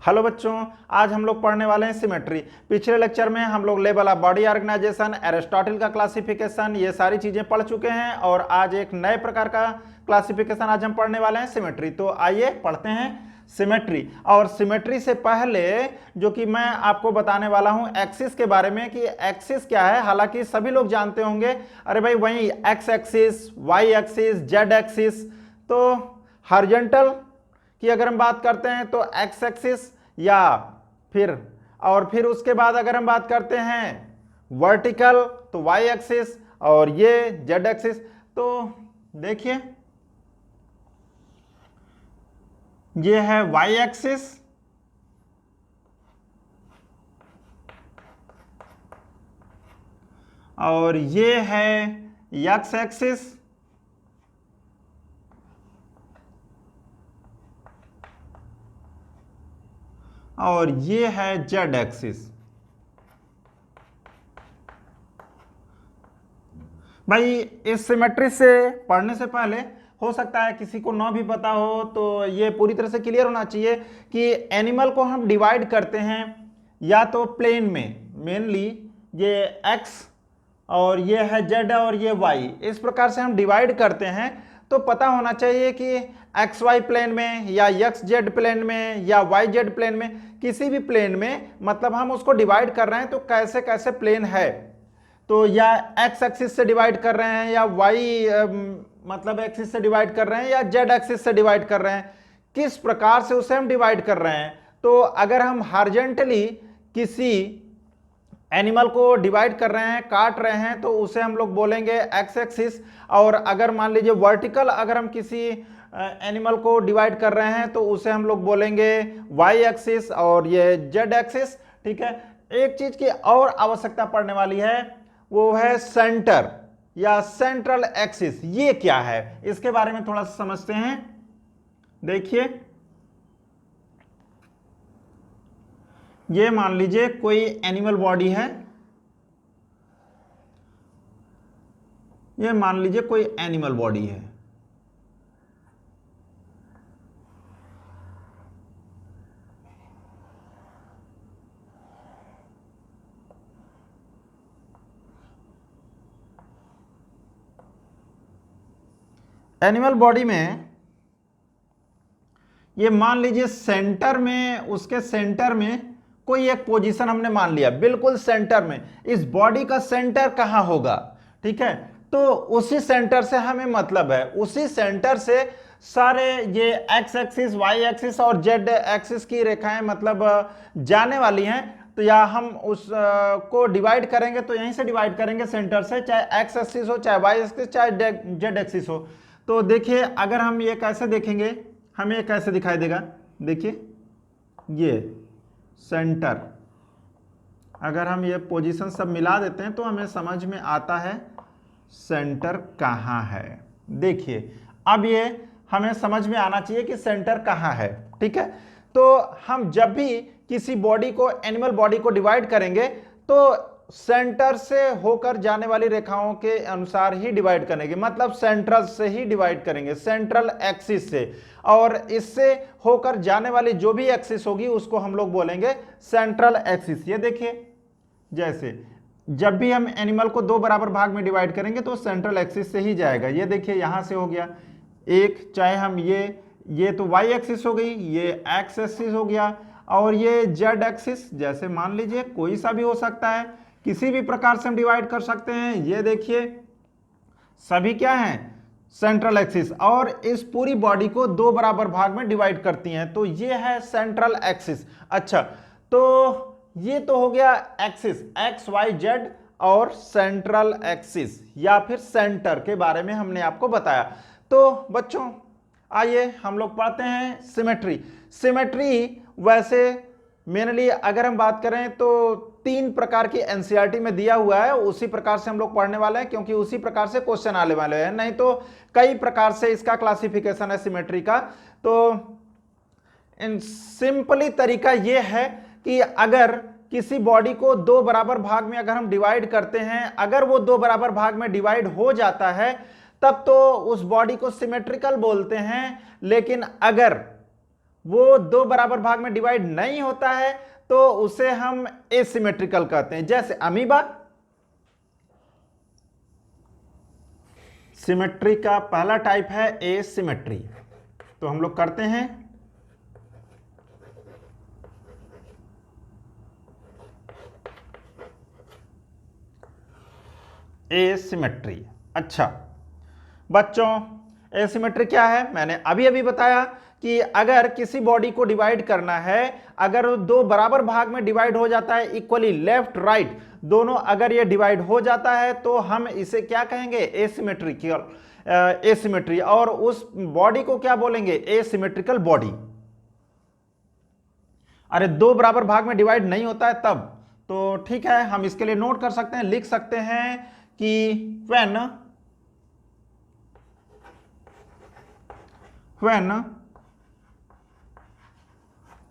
Hello बच्चों, आज हम लोग पढ़ने वाले हैं सिमेट्री। पिछले लेक्चर में हम लोग level of body organisation, Aristotle का क्लासिफिकेशन, ये सारी चीजें पढ़ चुके हैं और आज एक नए प्रकार का क्लासिफिकेशन आज हम पढ़ने वाले हैं सिमेट्री। तो आइए पढ़ते हैं सिमेट्री। और सिमेट्री से पहले जो कि मैं आपको बताने वाला हूं एक्सिस के बारे में कि एक्सिस क्या है। हालांकि सभी लोग जानते होंगे, अरे भाई वही X axis, Y axis, Z axis. तो हॉरिजॉन्टल कि अगर हम बात करते हैं तो एक्स एक्सिस या फिर उसके बाद अगर हम बात करते हैं वर्टिकल तो वाई एक्सिस और ये जेड एक्सिस। तो देखिए ये है वाई एक्सिस और ये है एक्स एक्सिस और ये है जेड एक्सिस। भाई इस सिमेट्री से पढ़ने से पहले हो सकता है किसी को ना भी पता हो, तो ये पूरी तरह से क्लियर होना चाहिए कि एनिमल को हम डिवाइड करते हैं या तो प्लेन में, मेनली ये एक्स और ये है जेड और ये वाई, इस प्रकार से हम डिवाइड करते हैं। तो पता होना चाहिए कि एक्स वाई प्लेन में या एक्स जेड प्लेन में या वाई जेड प्लेन में, किसी भी प्लेन में मतलब हम उसको डिवाइड कर रहे हैं तो कैसे कैसे प्लेन है। तो या एक्स एक्सिस से डिवाइड कर रहे हैं या वाई मतलब एक्सिस से डिवाइड कर रहे हैं या जेड एक्सिस से डिवाइड कर रहे हैं, किस प्रकार से उसे हम डिवाइड कर रहे हैं। तो अगर हम हॉरिजॉन्टली किसी एनिमल को डिवाइड कर रहे हैं, काट रहे हैं, तो उसे हम लोग बोलेंगे एक्स एक्सिस। और अगर मान लीजिए वर्टिकल अगर हम किसी एनिमल को डिवाइड कर रहे हैं तो उसे हम लोग बोलेंगे वाई एक्सिस और ये जेड एक्सिस। ठीक है, एक चीज की और आवश्यकता पड़ने वाली है, वो है सेंटर या सेंट्रल एक्सिस। ये क्या है, इसके बारे में थोड़ा सा समझते हैं। देखिए ये मान लीजिए कोई एनिमल बॉडी है, ये मान लीजिए कोई एनिमल बॉडी है। एनिमल बॉडी में ये मान लीजिए सेंटर में, उसके सेंटर में कोई एक पोजीशन हमने मान लिया, बिल्कुल सेंटर में। इस बॉडी का सेंटर कहां होगा, ठीक है, तो उसी सेंटर से हमें मतलब है, उसी सेंटर से सारे ये एक्स एक्सिस, वाई एक्सिस और जेड एक्सिस की रेखाएं मतलब जाने वाली हैं। तो या हम उस को डिवाइड करेंगे तो यहीं से डिवाइड करेंगे सेंटर से, चाहे एक्स एक्सिस हो, चाहे वाई एक्सिस, चाहे जेड एक्सिस हो। तो देखिए अगर हम ये कैसे देखेंगे, हमें ये कैसे दिखाई देगा, देखिए ये सेंटर, अगर हम ये पोजीशन सब मिला देते हैं तो हमें समझ में आता है सेंटर कहाँ है। देखिए अब ये हमें समझ में आना चाहिए कि सेंटर कहाँ है। ठीक है, तो हम जब भी किसी बॉडी को, एनिमल बॉडी को डिवाइड करेंगे तो सेंटर से होकर जाने वाली रेखाओं के अनुसार ही डिवाइड करेंगे, मतलब सेंट्रल से ही डिवाइड करेंगे, सेंट्रल एक्सिस से। और इससे होकर जाने वाली जो भी एक्सिस होगी उसको हम लोग बोलेंगे सेंट्रल एक्सिस। ये देखिए जैसे जब भी हम एनिमल को दो बराबर भाग में डिवाइड करेंगे तो सेंट्रल एक्सिस से ही जाएगा। ये देखिए यहां से हो गया एक, चाहे हम ये तो वाई एक्सिस हो गई, ये एक्स एक्सिस हो गया और ये जेड एक्सिस, जैसे मान लीजिए कोई सा भी हो सकता है, किसी भी प्रकार से हम डिवाइड कर सकते हैं। ये देखिए सभी क्या हैं, सेंट्रल एक्सिस, और इस पूरी बॉडी को दो बराबर भाग में डिवाइड करती हैं, तो ये है सेंट्रल एक्सिस। अच्छा, तो ये तो हो गया एक्सिस, एक्स वाई जेड और सेंट्रल एक्सिस या फिर सेंटर के बारे में हमने आपको बताया। तो बच्चों आइए हम लोग पढ़ते हैं सिमेट्री। सिमेट्री वैसे मेनली अगर हम बात करें तो तीन प्रकार की एनसीईआरटी में दिया हुआ है, उसी प्रकार से हम लोग पढ़ने वाले हैं, क्योंकि उसी प्रकार से क्वेश्चन आने वाले हैं, नहीं तो कई प्रकार से इसका क्लासिफिकेशन है सिमेट्री का। तो सिंपली तरीका यह है कि अगर किसी बॉडी को दो बराबर भाग में अगर हम डिवाइड करते हैं, अगर वो दो बराबर भाग में डिवाइड हो जाता है तब तो उस बॉडी को सिमेट्रिकल बोलते हैं। लेकिन अगर वो दो बराबर भाग में डिवाइड नहीं होता है तो उसे हम एसिमेट्रिकल कहते हैं। जैसे अमीबा, सिमेट्री का पहला टाइप है एसिमेट्री। तो हम लोग करते हैं एसिमेट्री। अच्छा बच्चों, एसिमेट्री क्या है? मैंने अभी अभी बताया कि अगर किसी बॉडी को डिवाइड करना है, अगर दो बराबर भाग में डिवाइड हो जाता है इक्वली, लेफ्ट राइट दोनों अगर ये डिवाइड हो जाता है तो हम इसे क्या कहेंगे? Asymmetrical, asymmetry. और उस बॉडी को क्या बोलेंगे? Asymmetrical body. अरे दो बराबर भाग में डिवाइड नहीं होता है तब। तो ठीक है, हम इसके लिए नोट कर सकते हैं, लिख सकते हैं कि when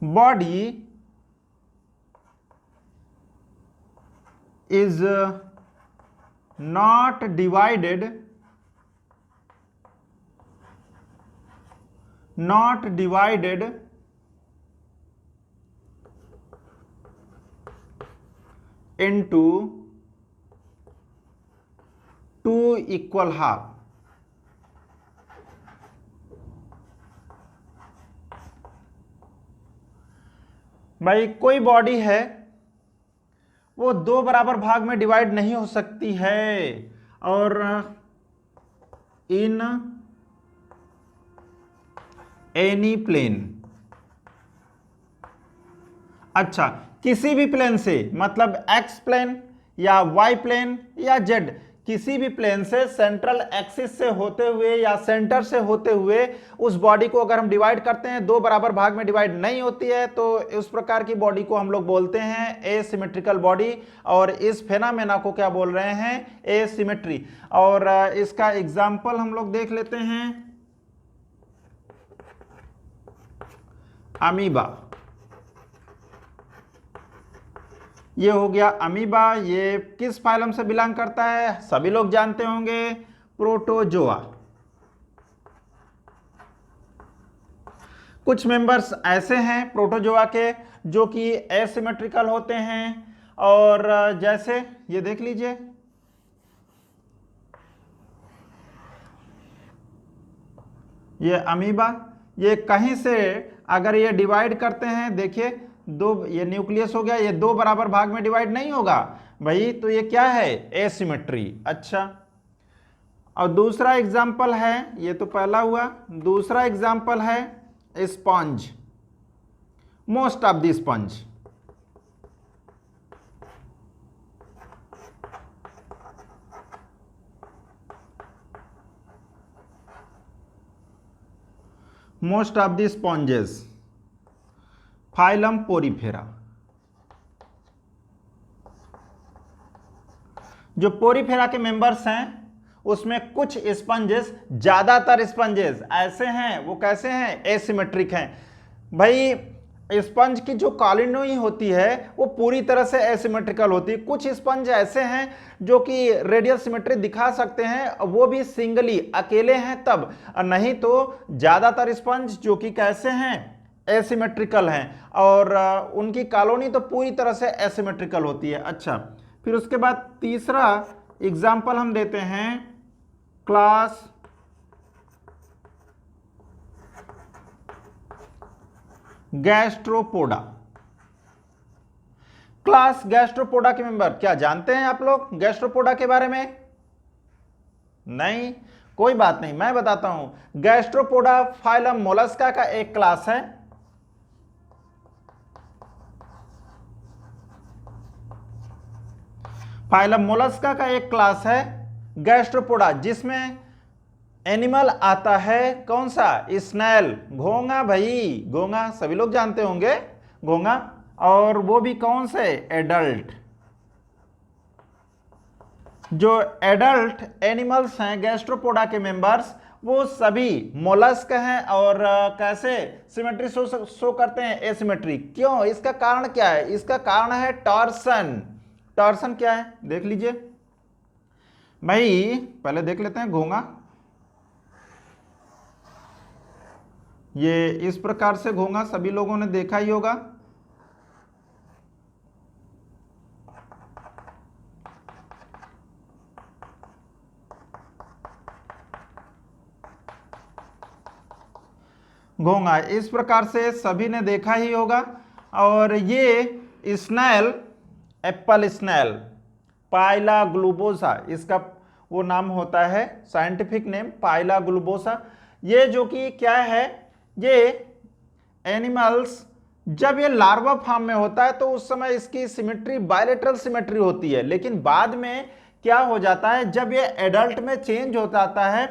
body is not divided into two equal half, भाई कोई बॉडी है वो दो बराबर भाग में डिवाइड नहीं हो सकती है और इन एनी प्लेन, अच्छा किसी भी प्लेन से, मतलब एक्स प्लेन या वाई प्लेन या जेड, किसी भी प्लेन से सेंट्रल एक्सिस से होते हुए या सेंटर से होते हुए उस बॉडी को अगर हम डिवाइड करते हैं, दो बराबर भाग में डिवाइड नहीं होती है, तो उस प्रकार की बॉडी को हम लोग बोलते हैं एसिमेट्रिकल बॉडी। और इस फेनामेना को क्या बोल रहे हैं? एसिमेट्री। और इसका एग्जाम्पल हम लोग देख लेते हैं, अमीबा। ये हो गया अमीबा। ये किस फाइलम से बिलोंग करता है? सभी लोग जानते होंगे, प्रोटोजोआ। कुछ मेंबर्स ऐसे हैं प्रोटोजोआ के जो कि एसिमेट्रिकल होते हैं, और जैसे ये देख लीजिए, ये अमीबा, ये कहीं से अगर ये डिवाइड करते हैं, देखिए दो, ये न्यूक्लियस हो गया, ये दो बराबर भाग में डिवाइड नहीं होगा भाई, तो ये क्या है? एसिमेट्री। अच्छा, और दूसरा एग्जाम्पल है, ये तो पहला हुआ, दूसरा एग्जाम्पल है sponge, most of the sponge. Most of the sponges, phylum Porifera. जो पोरीफेरा के मेंबर्स हैं उसमें कुछ स्पंजेस, ज्यादातर स्पंजेस ऐसे हैं, वो कैसे हैं? एसिमेट्रिक हैं। भाई स्पंज की जो कॉलोनी होती है वो पूरी तरह से एसिमेट्रिकल होती है। कुछ स्पंज ऐसे हैं जो कि रेडियल सिमेट्री दिखा सकते हैं, वो भी सिंगली, अकेले हैं तब, नहीं तो ज्यादातर स्पंज जो कि कैसे हैं? एसिमेट्रिकल हैं, और उनकी कॉलोनी तो पूरी तरह से एसिमेट्रिकल होती है। अच्छा, फिर उसके बाद तीसरा एग्जाम्पल हम देते हैं, क्लास गैस्ट्रोपोडा। क्लास गैस्ट्रोपोडा के मेंबर क्या जानते हैं आप लोग गैस्ट्रोपोडा के बारे में? नहीं, कोई बात नहीं, मैं बताता हूं। गैस्ट्रोपोडा फाइलम मोलस्का का एक क्लास है। फाइलम मोलस्का का एक क्लास है गैस्ट्रोपोडा, जिसमें एनिमल आता है कौन सा? स्नेल, घोंगा। भाई घोंगा सभी लोग जानते होंगे, घोंगा। और वो भी कौन से? एडल्ट। जो एडल्ट एनिमल्स हैं गैस्ट्रोपोडा के मेंबर्स, वो सभी मोलस्क हैं, और कैसे सिमेट्री शो करते हैं? एसिमेट्री। क्यों? इसका कारण क्या है? इसका कारण है टॉर्सन। टॉर्सन क्या है देख लीजिए भाई, पहले देख लेते हैं घोंगा। ये इस प्रकार से घोंगा सभी लोगों ने देखा ही होगा। घोंगा इस प्रकार से सभी ने देखा ही होगा। और ये स्नेल, एप्पल स्नेल, पाइला ग्लूबोसा इसका वो नाम होता है, साइंटिफिक नेम पाइला ग्लूबोसा। ये जो कि क्या है, ये एनिमल्स जब ये लार्वा फॉर्म में होता है तो उस समय इसकी सिमेट्री बायलेटरल सिमेट्री होती है, लेकिन बाद में क्या हो जाता है, जब ये एडल्ट में चेंज हो जाता है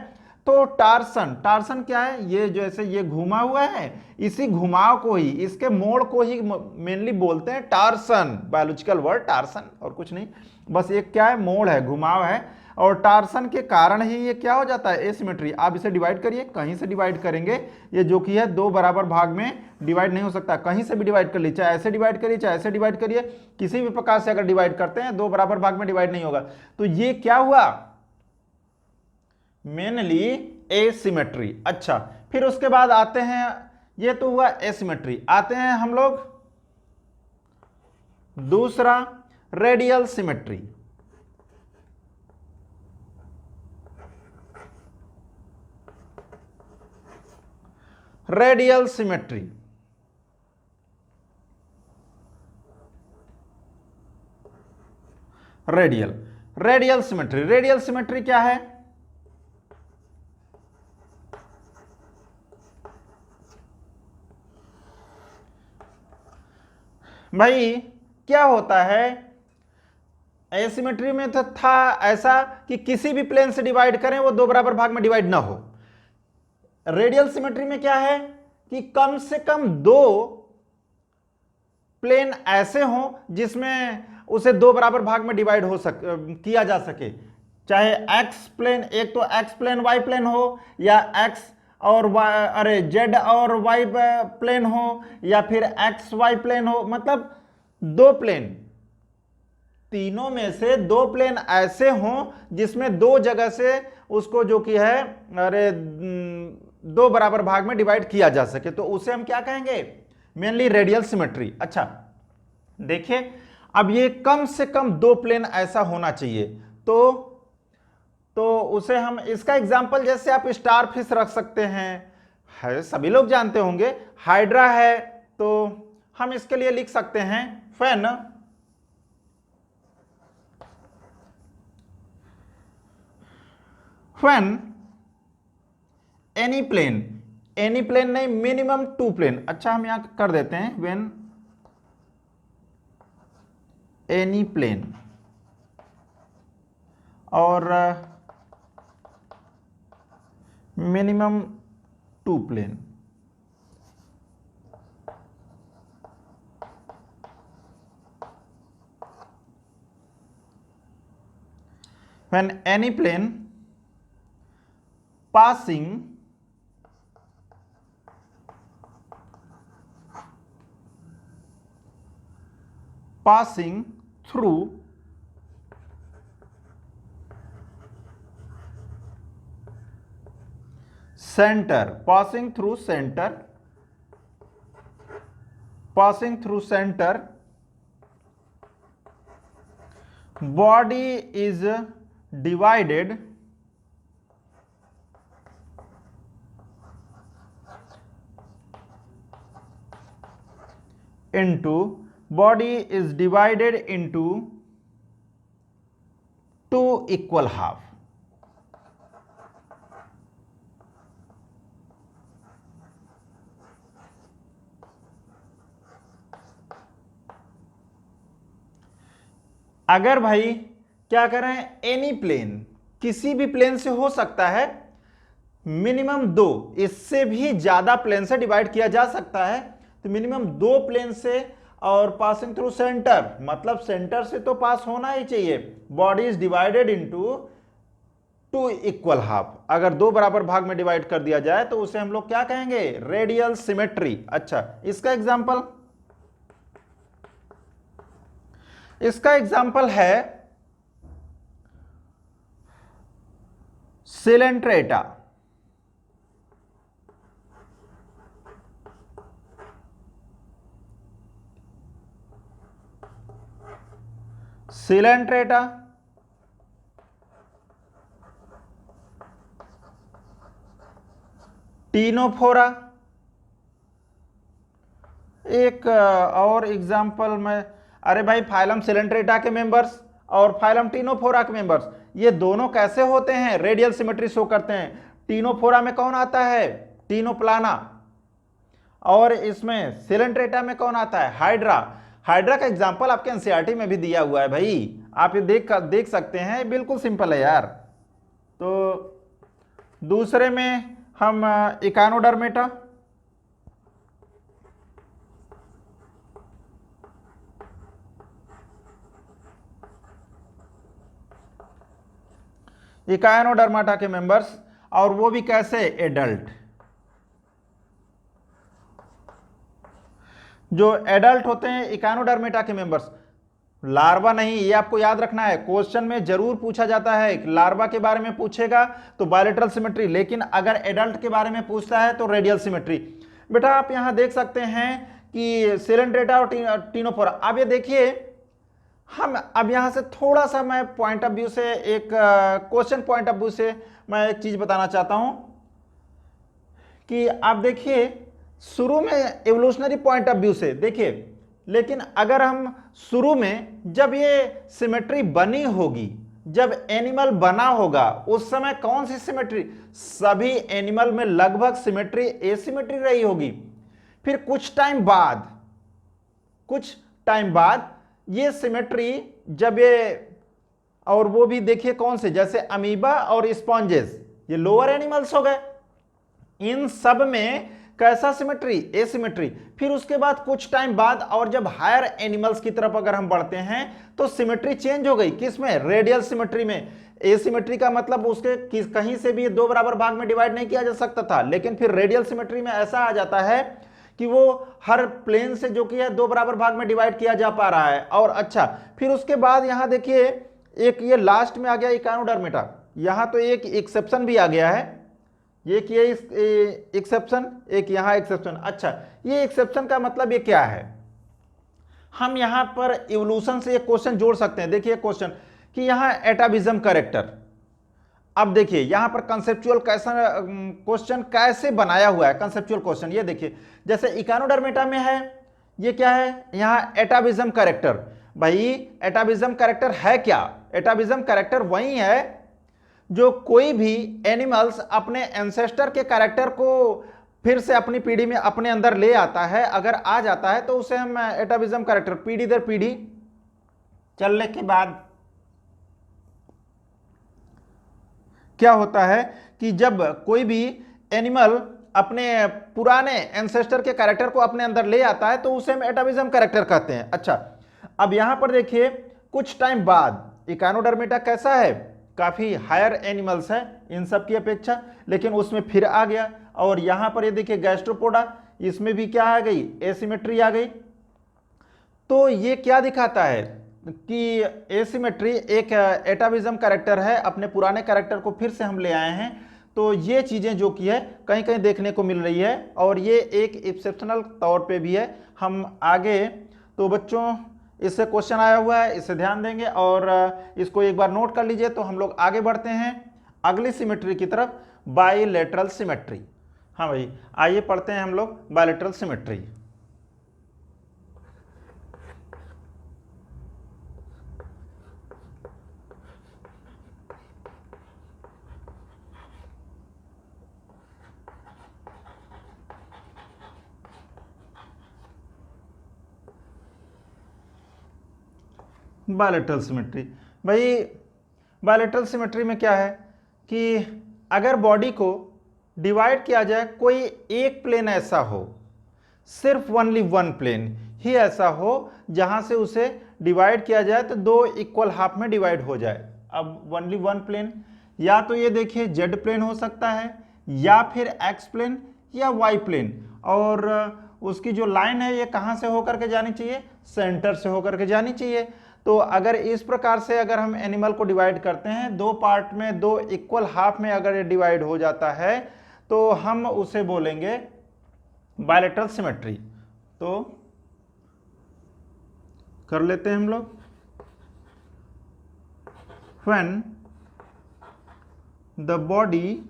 तो टार्सन, टार्सन क्या है, ये जैसे ये घुमा हुआ है, इसी घुमाव को ही, इसके मोड़ को ही मेनली बोलते हैं टार्सन, बायोलॉजिकल वर्ड टार्सन और कुछ नहीं, बस एक क्या है, मोड़ है, घुमाव है। और टार्सन के कारण ही ये क्या हो जाता है, एसिमेट्री। आप इसे डिवाइड करिए, कहीं से डिवाइड करेंगे, ये जो कि है दो बराबर भाग में डिवाइड नहीं हो सकता, कहीं से भी डिवाइड कर लीजिए, चाहे ऐसे डिवाइड करिए चाहे ऐसे डिवाइड करिए, किसी भी प्रकार से अगर डिवाइड करते हैं दो बराबर भाग में डिवाइड नहीं होगा। तो ये क्या हुआ, मेनली एसिमेट्री। अच्छा, फिर उसके बाद आते हैं, ये तो हुआ एसिमेट्री, आते हैं हम लोग दूसरा radial symmetry. Radial symmetry, radial, radial symmetry, radial symmetry क्या है, भाई क्या होता है, एसिमेट्री में तो था ऐसा कि किसी भी प्लेन से डिवाइड करें वो दो बराबर भाग में डिवाइड ना हो। रेडियल सिमेट्री में क्या है कि कम से कम दो प्लेन ऐसे हों जिसमें उसे दो बराबर भाग में डिवाइड हो किया जा सके, चाहे एक्स प्लेन, एक तो एक्स प्लेन वाई प्लेन हो, या एक्स और वाई, अरे जेड और वाई प्लेन हो, या फिर एक्स वाई प्लेन हो, मतलब दो प्लेन, तीनों में से दो प्लेन ऐसे हों जिसमें दो जगह से उसको जो कि है, अरे दो बराबर भाग में डिवाइड किया जा सके, तो उसे हम क्या कहेंगे, मेनली रेडियल सिमेट्री। अच्छा देखिए, अब ये कम से कम दो प्लेन ऐसा होना चाहिए, तो उसे हम, इसका एग्जांपल जैसे आप स्टार फिश रख सकते हैं, है सभी लोग जानते होंगे, हाइड्रा है, तो हम इसके लिए लिख सकते हैं when any plane, any plane नहीं, मिनिमम टू प्लेन, अच्छा हम यहां कर देते हैं व्हेन एनी प्लेन, और minimum two plane, when any plane passing through center, passing through center, body is divided into two equal half। अगर भाई क्या करें, एनी प्लेन, किसी भी प्लेन से हो सकता है, मिनिमम दो, इससे भी ज्यादा प्लेन से डिवाइड किया जा सकता है, तो मिनिमम दो प्लेन से, और पासिंग थ्रू सेंटर, मतलब सेंटर से तो पास होना ही चाहिए, body is divided into two equal half, अगर दो बराबर भाग में डिवाइड कर दिया जाए तो उसे हम लोग क्या कहेंगे, रेडियल सिमेट्री। अच्छा, इसका एग्जांपल है सिलेंट्रेटा, सिलेंट्रेटा, टीनोफोरा। एक और एग्जाम्पल में, अरे भाई फाइलम सिलेंट्रेटा के मेंबर्स और फाइलम टीनोफोरा के मेंबर्स, ये दोनों कैसे होते हैं? रेडियल सिमेट्री शो करते हैं। टीनोफोरा में कौन आता है? टीनोप्लाना। और इसमें सिलेंट्रेटा में कौन आता है? हाइड्रा। हाइड्रा का एग्जांपल आपके एनसीईआरटी में भी दिया हुआ है भाई, आप ये देख सकते हैं, बिल्कुल सिंपल है यार। तो दूसरे में हम इकानोडर्मेटा, इकानोडर्माटा के मेंबर्स, और वो भी कैसे? एडल्ट। जो एडल्ट होते हैं इकानोडर्मेटा के मेंबर्स, लार्वा नहीं, ये आपको याद रखना है, क्वेश्चन में जरूर पूछा जाता है। लार्वा के बारे में पूछेगा तो बायलैटरल सिमेट्री, लेकिन अगर एडल्ट के बारे में पूछता है तो रेडियल सिमेट्री। बेटा आप यहां देख सकते हैं कि सिलेंट्रेटा और टीनोफोरा। अब ये देखिए, हम अब यहां से थोड़ा सा मैं पॉइंट ऑफ व्यू से, एक क्वेश्चन पॉइंट ऑफ व्यू से मैं एक चीज बताना चाहता हूं कि आप देखिए, शुरू में एवोल्यूशनरी पॉइंट ऑफ व्यू से देखिए, लेकिन अगर हम शुरू में जब ये सिमेट्री बनी होगी, जब एनिमल बना होगा, उस समय कौन सी सिमेट्री? सभी एनिमल में लगभग सिमेट्री एसिमेट्री रही होगी। फिर कुछ टाइम बाद ये सिमेट्री जब ये, और वो भी देखिए कौन से, जैसे अमीबा और स्पॉन्जेस, ये लोअर एनिमल्स हो गए, इन सब में कैसा सिमेट्री? एसिमेट्री। फिर उसके बाद कुछ टाइम बाद, और जब हायर एनिमल्स की तरफ अगर हम बढ़ते हैं तो सिमेट्री चेंज हो गई। किस में? रेडियल सिमेट्री में। एसिमेट्री का मतलब उसके कहीं से भी दो बराबर भाग में डिवाइड नहीं किया जा सकता था, लेकिन फिर रेडियल सिमेट्री में ऐसा आ जाता है कि वो हर प्लेन से जो कि है दो बराबर भाग में डिवाइड किया जा पा रहा है। और अच्छा, फिर उसके बाद यहां देखिए, एक ये लास्ट में आ गया इकानोडर्मेटा। यहां तो एक एक्सेप्शन भी आ गया है, एक ये एक्सेप्शन, एक यहां एक्सेप्शन। अच्छा, ये एक्सेप्शन का मतलब ये क्या है? हम यहां पर इवोल्यूशन से एक क्वेश्चन जोड़ सकते हैं। देखिए क्वेश्चन कि यहां एटाविज्म कैरेक्टर, अब देखिए यहां पर कंसेप्चुअल कैसा क्वेश्चन कैसे बनाया हुआ है, कंसेप्चुअल क्वेश्चन। ये देखिए, जैसे इकानोडर्मेटा में है, ये क्या है? यहां एटाविज्म कैरेक्टर। भाई एटाविज्म कैरेक्टर है क्या? एटाविज्म कैरेक्टर वही है जो कोई भी एनिमल्स अपने एंसेस्टर के कैरेक्टर को फिर से अपनी पीढ़ी में अपने अंदर ले आता है। अगर आ जाता है तो उसे हम एटाविज्म कैरेक्टर, पीढ़ी दर पीढ़ी चलने के बाद क्या होता है कि जब कोई भी एनिमल अपने पुराने एंसेस्टर के कैरेक्टर को अपने अंदर ले आता है तो उसे हम एटाविज्म कैरेक्टर कहते हैं। अच्छा, अब यहां पर देखिए, कुछ टाइम बाद इकानोडर्मेटा कैसा है? काफी हायर एनिमल्स है इन सब की अपेक्षा, लेकिन उसमें फिर आ गया। और यहां पर ये देखिए गैस्ट्रोपोडा, इसमें भी क्या आ गई? एसिमेट्री आ गई। तो ये क्या दिखाता है कि एसिमेट्री एक एटाविज्म कैरेक्टर है, अपने पुराने कैरेक्टर को फिर से हम ले आए हैं। तो ये चीजें जो कि है कहीं कहीं देखने को मिल रही है, और ये एक एक्सेप्शनल तौर पे भी है। हम आगे, तो बच्चों इससे क्वेश्चन आया हुआ है, इसे ध्यान देंगे और इसको एक बार नोट कर लीजिए। तो हम लोग आगे बढ़ते हैं अगली सिमेट्री की तरफ, बाइलेटरल सिमेट्री। हाँ भाई, आइए पढ़ते हैं हम लोग बाइलेटरल सिमेट्री। बायलैटरल सिमेट्री, भाई बायलैटरल सिमेट्री में क्या है कि अगर बॉडी को डिवाइड किया जाए, कोई एक प्लेन ऐसा हो, सिर्फ ओनली वन प्लेन ही ऐसा हो जहां से उसे डिवाइड किया जाए तो दो इक्वल हाफ में डिवाइड हो जाए। अब ओनली वन प्लेन, या तो ये देखिए जेड प्लेन हो सकता है, या फिर एक्स प्लेन, या वाई प्लेन। और उसकी जो लाइन है ये कहां से होकर के जानी चाहिए? सेंटर से होकर के जानी चाहिए। तो अगर इस प्रकार से अगर हम एनिमल को डिवाइड करते हैं, दो पार्ट में, दो इक्वल हाफ में अगर ये डिवाइड हो जाता है तो हम उसे बोलेंगे बायलैटरल सिमेट्री। तो कर लेते हैं हम लोग। when the body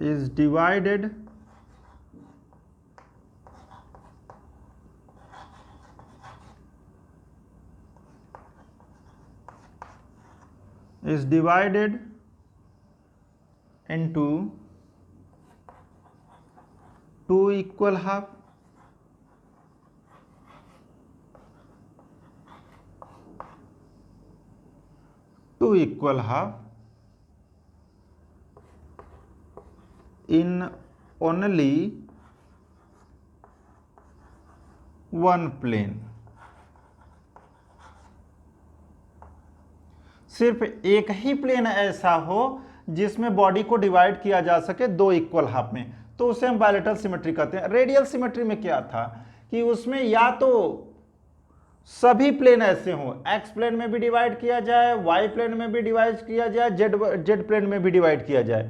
is divided into two equal half, in only one plane। सिर्फ एक ही प्लेन ऐसा हो जिसमें बॉडी को डिवाइड किया जा सके दो इक्वल हाफ में, तो उसे हम बायलेटरल सिमेट्री कहते हैं। रेडियल सिमेट्री में क्या था कि उसमें या तो सभी प्लेन ऐसे हों, एक्स प्लेन में भी डिवाइड किया जाए, वाई प्लेन में भी डिवाइड किया जाए, जेड प्लेन में भी डिवाइड किया जाए,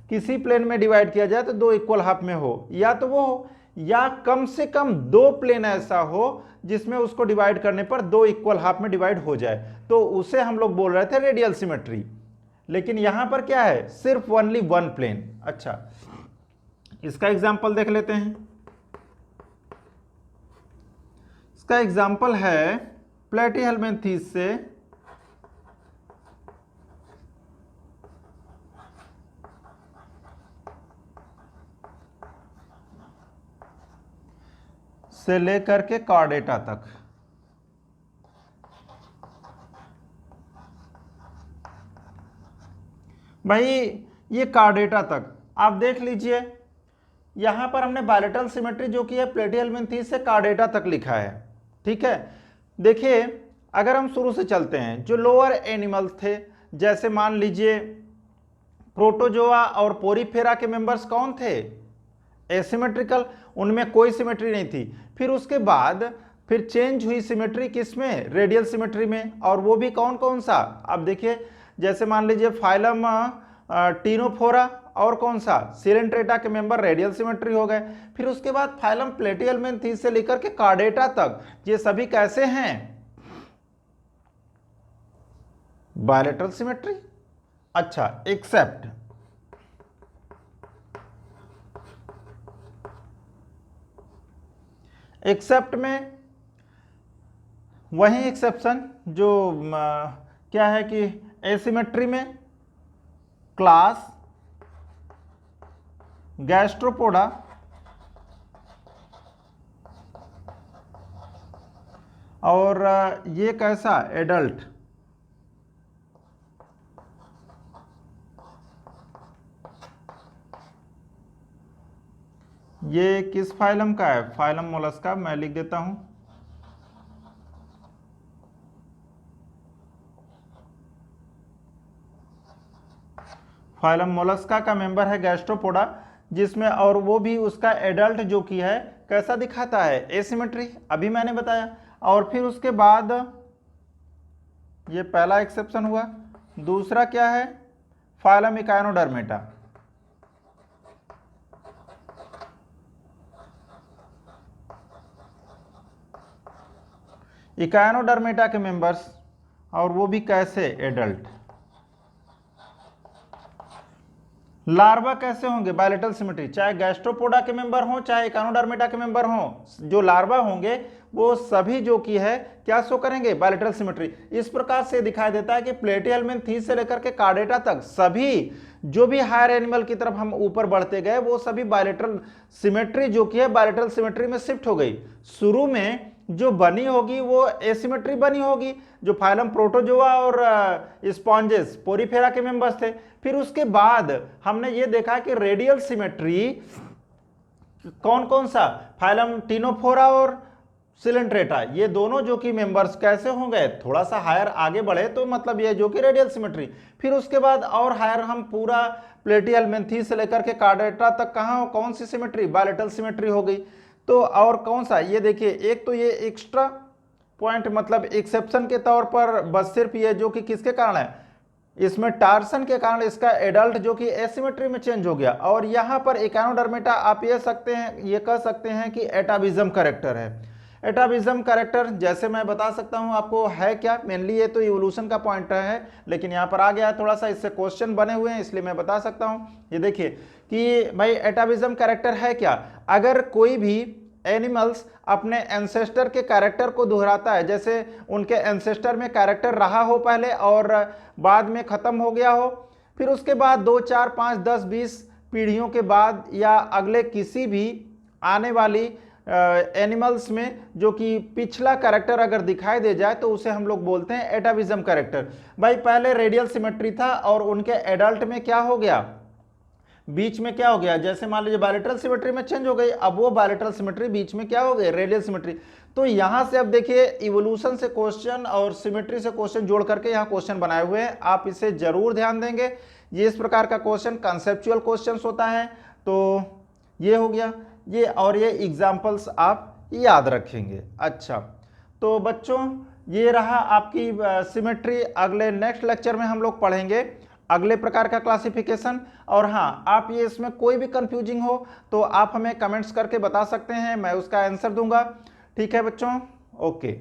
किसी प्लेन में डिवाइड किया जाए तो दो इक्वल हाफ में हो, या तो वो हो, या कम से कम दो प्लेन ऐसा हो जिसमें उसको डिवाइड करने पर दो इक्वल हाफ में डिवाइड हो जाए, तो उसे हम लोग बोल रहे थे रेडियल सिमेट्री। लेकिन यहां पर क्या है, सिर्फ ओनली वन प्लेन। अच्छा, इसका एग्जांपल देख लेते हैं। इसका एग्जांपल है प्लेटिहेल्मिन्थेस से लेकर के कॉर्डेटा तक। भाई ये कॉर्डेटा तक आप देख लीजिए, यहां पर हमने बायलेटरल सिमेट्री जो की है प्लेटिहेल्मिन्थेस से कॉर्डेटा तक लिखा है। ठीक है, देखिए अगर हम शुरू से चलते हैं, जो लोअर एनिमल्स थे, जैसे मान लीजिए प्रोटोजोआ और पोरीफेरा के मेंबर्स कौन थे, एसिमेट्रिकल, उनमें कोई सिमेट्री नहीं थी। फिर उसके बाद फिर चेंज हुई सिमेट्री किसमें, रेडियल सिमेट्री में, और वो भी कौन कौन सा। अब देखिए जैसे मान लीजिए फाइलम टीनोफोरा और कौन सा, सिलेंट्रेटा के मेंबर रेडियल सिमेट्री हो गए। फिर उसके बाद फाइलम प्लेटिहेल्मिन्थेस से लेकर के कॉर्डेटा तक ये सभी कैसे हैं, बायलेटरल सिमेट्री। अच्छा, एक्सेप्ट में वही एक्सेप्शन जो क्या है कि एसिमेट्री में क्लास गैस्ट्रोपोडा और ये कैसा, एडल्ट। ये किस फाइलम का है, फाइलम मोलस्का, मैं लिख देता हूं। फाइलम मोलस्का का मेंबर है गैस्ट्रोपोडा, जिसमें और वो भी उसका एडल्ट जो की है कैसा दिखाता है, एसिमेट्री, अभी मैंने बताया। और फिर उसके बाद ये पहला एक्सेप्शन हुआ। दूसरा क्या है, फाइलम इकाइनोडर्मेटा। इकाइनोडर्मेटा के मेंबर्स, और वो भी कैसे, एडल्ट। लार्वा कैसे होंगे, बायलेटरल सिमेट्री, चाहे गैस्ट्रोपोडा के मेंबर हों चाहे इकाइनोडर्मेटा के मेंबर हों, जो लार्वा होंगे वो सभी जो की है क्या शो करेंगे, बायलेटरल सिमेट्री। इस प्रकार से दिखाई देता है कि प्लेटिहेल्मिन्थेस से लेकर के कॉर्डेटा तक सभी जो भी हायर एनिमल की तरफ हम ऊपर बढ़ते गए वो सभी बायलेटरल सिमेट्री जो की है बायलेटरल सिमेट्री में शिफ्ट हो गई। शुरू में जो बनी होगी वो एसिमेट्री बनी होगी, जो फाइलम प्रोटोजोआ और स्पॉन्जेस पोरीफेरा के मेंबर्स थे। फिर उसके बाद हमने ये देखा कि रेडियल सिमेट्री कौन कौन सा, फाइलम टीनोफोरा और सिलेंट्रेटा, ये दोनों जो कि मेंबर्स कैसे हो गए, थोड़ा सा हायर आगे बढ़े तो मतलब ये जो कि रेडियल सिमेट्री। फिर उसके बाद और हायर हम पूरा प्लेटिहेल्मिन्थेस से लेकर के कॉर्डेटा तक कहाँ, कौन सी सिमेट्री, बायलेटरल सिमेट्री हो गई। तो और कौन सा, ये देखिए एक तो ये एक्स्ट्रा पॉइंट मतलब एक्सेप्शन के तौर पर बस सिर्फ ये जो कि किसके कारण है, इसमें टार्सन के कारण इसका एडल्ट जो कि एसिमेट्री में चेंज हो गया। और यहाँ पर इकाइनोडर्मेटा आप ये कह सकते हैं कि एटाविज्म कैरेक्टर है। एटाविज्म कैरेक्टर जैसे मैं बता सकता हूं आपको है क्या, मेनली ये तो इवोल्यूशन का पॉइंट है, लेकिन यहां पर आ गया है थोड़ा सा, इससे क्वेश्चन बने हुए हैं इसलिए मैं बता सकता हूं। ये देखिए कि भाई एटाविज्म कैरेक्टर है क्या, अगर कोई भी एनिमल्स अपने एंसेस्टर के कैरेक्टर को दोहराता है, जैसे उनके एंसेस्टर में कैरेक्टर रहा हो पहले और बाद में खत्म हो गया हो, फिर उसके बाद 2, 4, 5, 10, 20 पीढ़ियों के बाद या अगले किसी भी आने वाली एनिमल्स में जो कि पिछला कैरेक्टर अगर दिखाई दे जाए तो उसे हम लोग बोलते हैं एटाविज्म कैरेक्टर। भाई पहले रेडियल सिमेट्री था और उनके एडल्ट में क्या हो गया, बीच में क्या हो गया, जैसे मान लीजिए बायलैटरल सिमेट्री में चेंज हो गई, अब वो बायलैटरल सिमेट्री बीच में क्या हो गई, रेडियल सिमेट्री। तो यहां से अब देखिए इवोल्यूशन से क्वेश्चन और सिमेट्री से क्वेश्चन जोड़ करके यहां क्वेश्चन बनाए हुए हैं, आप इसे जरूर ध्यान देंगे। ये इस प्रकार का क्वेश्चन कंसेप्चुअल क्वेश्चन होता है। तो ये हो गया ये, और ये एग्जाम्पल्स आप याद रखेंगे। अच्छा तो बच्चों ये रहा आपकी सिमेट्री। अगले नेक्स्ट लेक्चर में हम लोग पढ़ेंगे अगले प्रकार का क्लासिफिकेशन। और हाँ, आप ये इसमें कोई भी कंफ्यूजिंग हो तो आप हमें कमेंट्स करके बता सकते हैं, मैं उसका आंसर दूंगा। ठीक है बच्चों, ओके।